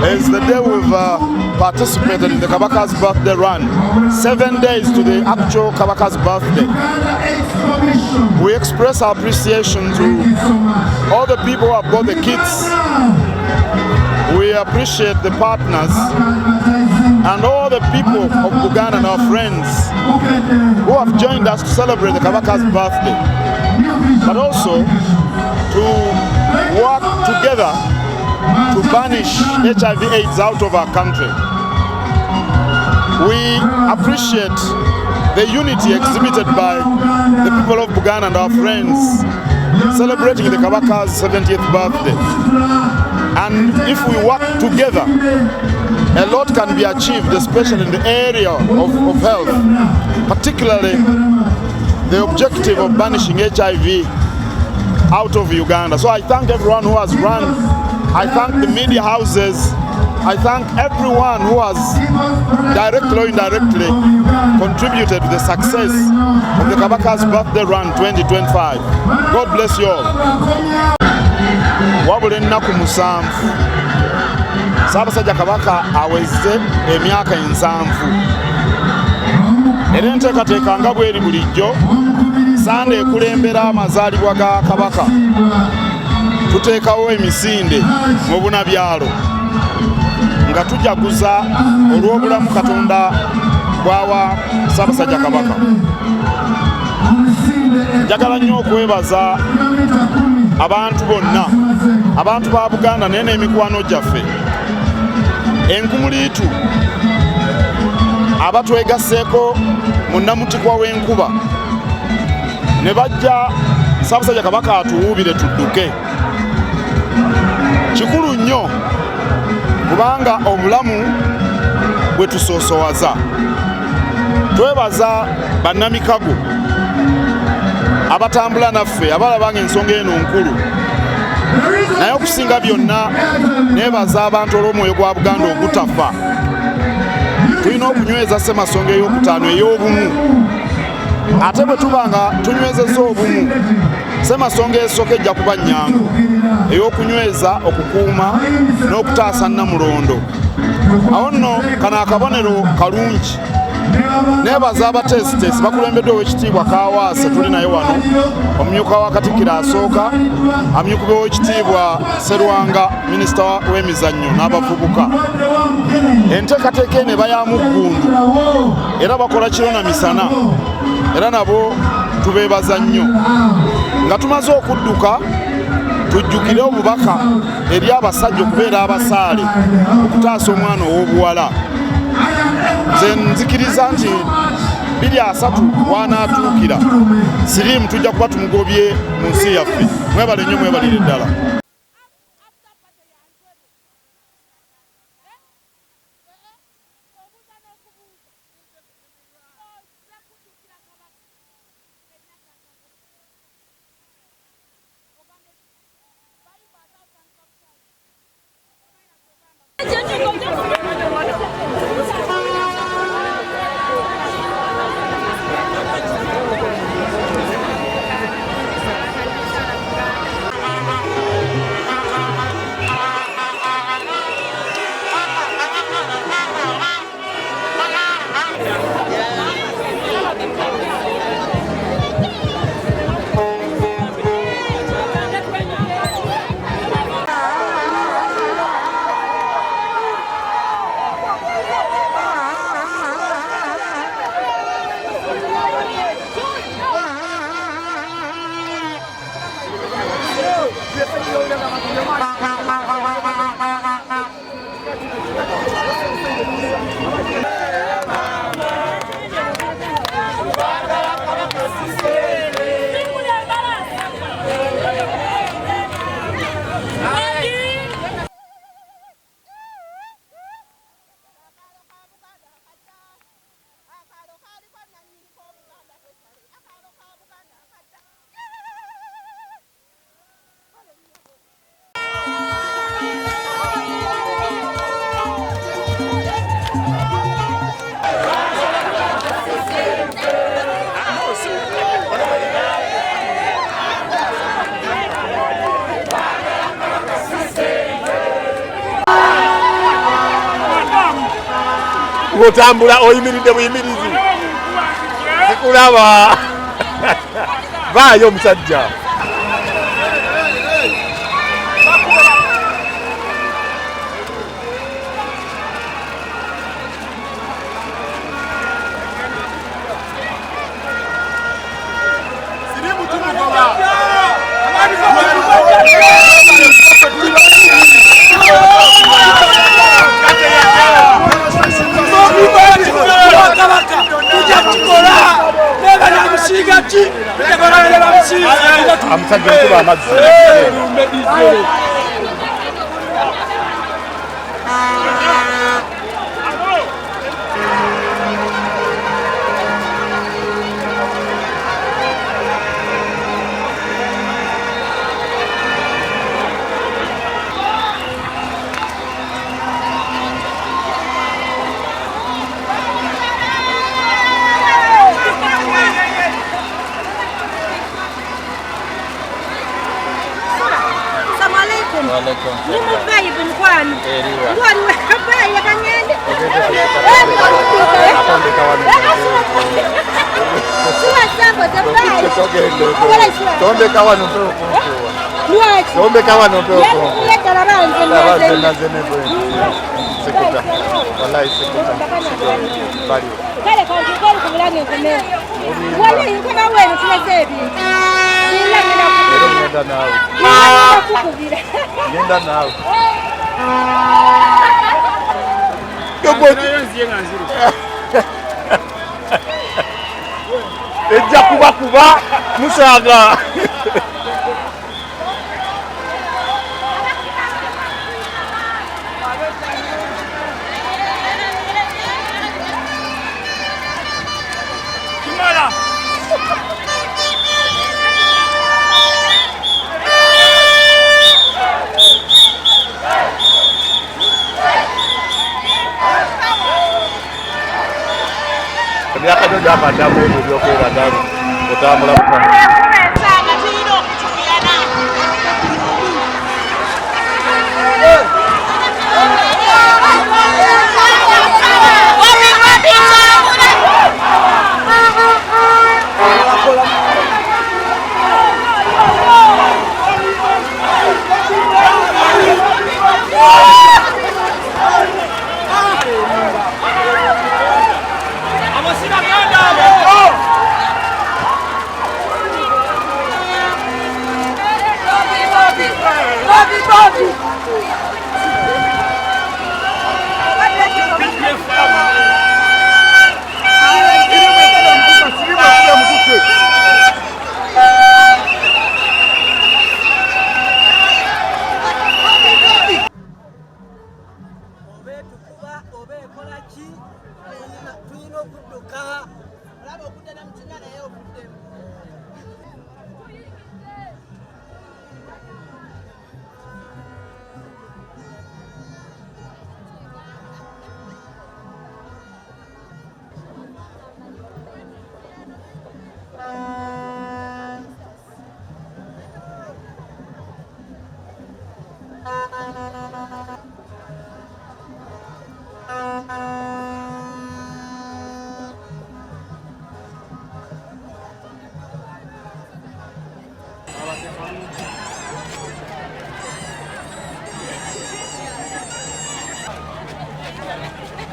is the day we've participated in the Kabaka's birthday run. 7 days to the actual Kabaka's birthday. We express our appreciation to all the people who have got the kits. We appreciate the partners and all the people of Buganda and our friends who have joined us to celebrate the Kabaka's birthday, but also to work together to banish HIV/AIDS out of our country. We appreciate the unity exhibited by the people of Buganda and our friends celebrating the Kabaka's 70th birthday. And if we work together, a lot can be achieved, especially in the area of health, particularly the objective of banishing HIV out of Uganda. So I thank everyone who has run. I thank the media houses. I thank everyone who has directly or indirectly contributed to the success of the Kabaka's birthday run 2025. God bless you all. Wabula ennaku musanvu Sabasajja Kabaka aweze emyaka 7 era enteekateeka nga bweri bulijjo Sande ekulembera amazaalibwa ga Kabaka tuteekawo emisinde mu bunabyalo nga tujaguza olw'obulamu Katonda bwawa Sabasajja Kabaka. Njagala nnyo okwebaza abantu bonna, abantu ba Buganda naye n'emikwano gyaffe enkumuliitu abatwegasseeko mu nnamutikwa w'enkuba ne bajja Sabasajja Kabaka atuwuubire tudduke. Kikulu nnyo kubanga obulamu bwe tusoosowaza. Twebaza bannamikago abatambula naffe abalabanga ensonga eno nkulu, naye okusinga byonna neebaza abantu olw'omwoyo gwa Buganda ogutafa. Tulina okunyweza Ssemasonga ey'okutaano ey'obumu, ate bwe tuba nga tunywezezza obumu Ssemasonga esooka ejja kuba nnyangu ey'okunyweza, okukuuma n'okutaasa Nnamulondo. Awo nno kano akabonero kalungi. Neebaza abateesiteesi bakulembedde ow'ekitiibwa Kaawaase tuli naye wano, omumyuka wa Katikiro asooka, amyuka w'ekitiibwa Sserwanga minisita w'emizannyo n'abavubuka. Enteekateeka eno eba ya muggundu era bakola kiro na misana, era nabo tubeebaza nnyo. Nga tumaze okudduka tujjukire obubaka eri abasajja okubeera abasaale okutaasa omwana ow'obuwala. Nze nzikiriza nti 23 wanaatuukira siriimu tujja kuba tumugobye mu nsi yaffe. Mwebale nnyo, mwebalire ddala. Otambula oyimiridde buyimirizi. Sikulaba. Vaayo omusajja. Amusajja nkuba amazzi. Ni muvayi bumkwano. Ngwali wakabayi yakanyende. Suwa sambo zabayi. Tombe kawa nompe okuwa. Tombe kawa nompe okuwa. Yeta labanze nazene. Sikuta. Wallahi sikuta. Bali. Kale kanti kali kubulange nkomera. Wali nkona wenu tunazebi. Ngenda nawe. Ngenda nawe. Ejja kuba musaaga. Kimala. Emyaka gyo gyabaddamu ebyo by'okwebadamu otambula mukama.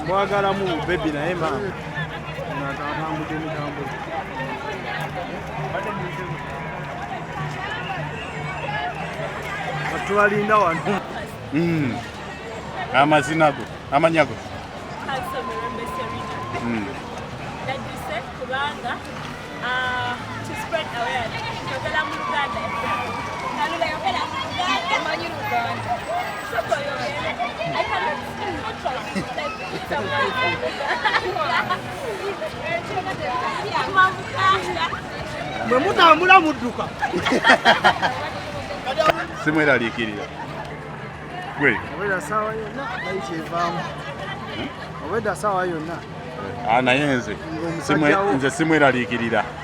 Mwagala mu baby naye mama. Natambudde mitambo. Atuwalinda wano. Amazina go, amanyago. To spread awareness. Yogala mu Uganda. Kalula yogala mu Uganda. Manyi Uganda. Soko yogala. I cannot speak like Mwe mutambula mudduka. Simweraliikirira. Gwe. Obwedda saawa yonna nayikyevaamu. Obwedda saawa yonna. Naye nze simweraliikirira.